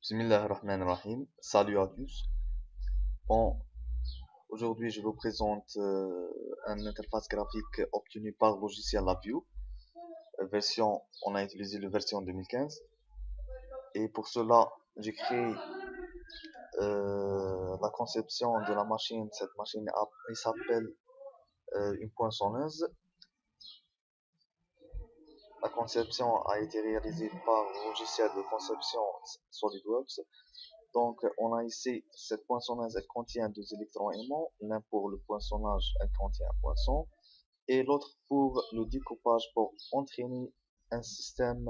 Bismillahirrahmanirrahim. Salut à tous. Bon, aujourd'hui je vous présente une interface graphique obtenue par logiciel LabVIEW. On a utilisé la version 2015. Et pour cela, j'ai créé la conception de la machine. Cette machine, elle s'appelle une poinçonneuse. La conception a été réalisée par le logiciel de conception SolidWorks. Donc, on a ici cette poinçonneuse, elle contient deux électrons aimants, l'un pour le poinçonnage, elle contient un poinçon, et l'autre pour le découpage, pour entraîner un système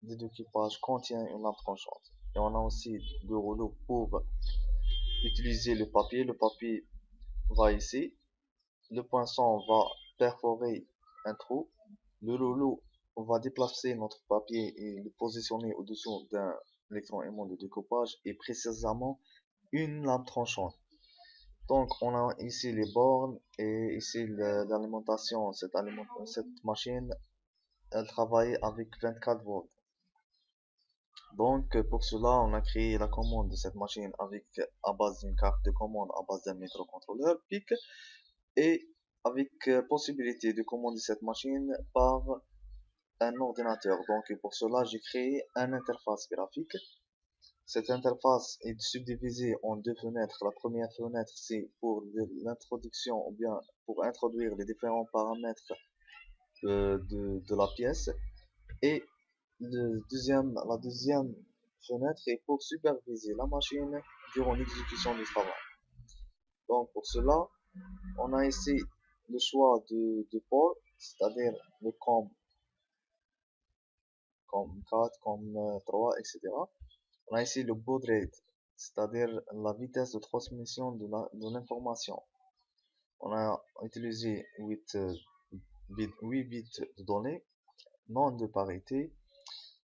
de découpage contient une lampe tranchante. Et on a aussi deux rouleaux pour utiliser le papier. Le papier va ici, le poinçon va perforer un trou, le rouleau va déplacer notre papier et le positionner au-dessous d'un électron aimant de découpage et précisément une lampe tranchante. Donc on a ici les bornes et ici l'alimentation. Cette machine, elle travaille avec 24 volts. Donc pour cela, on a créé la commande de cette machine à base d'une carte de commande à base d'un microcontrôleur PIC et avec possibilité de commander cette machine par un ordinateur. Donc pour cela, j'ai créé une interface graphique. Cette interface est subdivisée en deux fenêtres. La première fenêtre, c'est pour l'introduction ou bien pour introduire les différents paramètres de la pièce. Et la deuxième fenêtre est pour superviser la machine durant l'exécution du travail. Donc pour cela, on a ici le choix de port, c'est-à-dire le COM 4, COM 3, etc. On a ici le baud rate, c'est-à-dire la vitesse de transmission de l'information. On a utilisé 8 bits de données, non de parité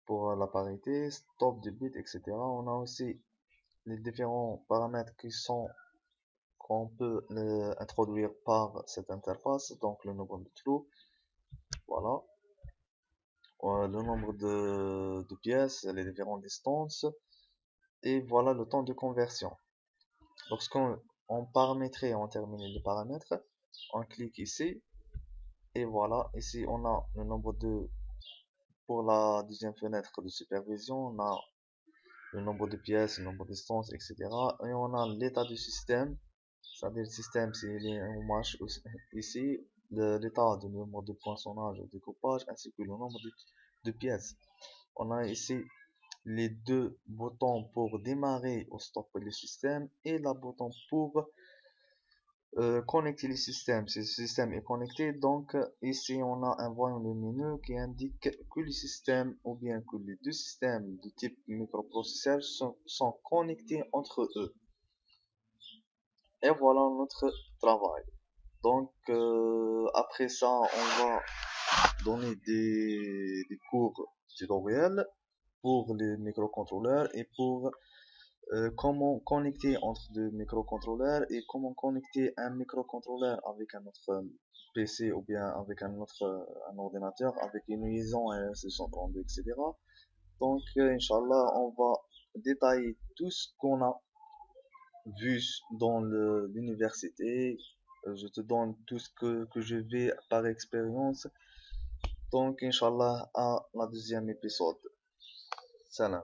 pour la parité, stop de bits, etc. On a aussi les différents paramètres qu'on peut introduire par cette interface, donc le nombre de trous, voilà, le nombre de pièces, les différentes distances, et voilà le temps de conversion. Lorsqu'on paramétrait, on termine les paramètres, on clique ici, et voilà, ici on a le nombre pour la deuxième fenêtre de supervision, on a le nombre de pièces, le nombre de distances, etc. Et on a l'état du système, c'est-à-dire le système, s'il est en marche ici, l'état du nombre de poinçonnage, de découpage, ainsi que le nombre de pièces. On a ici les deux boutons pour démarrer ou stopper le système et le bouton pour connecter les systèmes. Si le système est connecté, donc ici on a un voyant lumineux qui indique que le système ou bien que les deux systèmes de type microprocesseur sont connectés entre eux. Et voilà notre travail. Donc après ça, on va donner des cours tutoriels pour les microcontrôleurs et pour comment connecter entre deux microcontrôleurs et comment connecter un microcontrôleur avec un autre PC ou bien avec un ordinateur avec une liaison RS232, etc. Donc, Inch'Allah, on va détailler tout ce qu'on a vu dans l'université. Je te donne tout ce que je vais par expérience. Donc, Inch'Allah, à la deuxième épisode. Salam.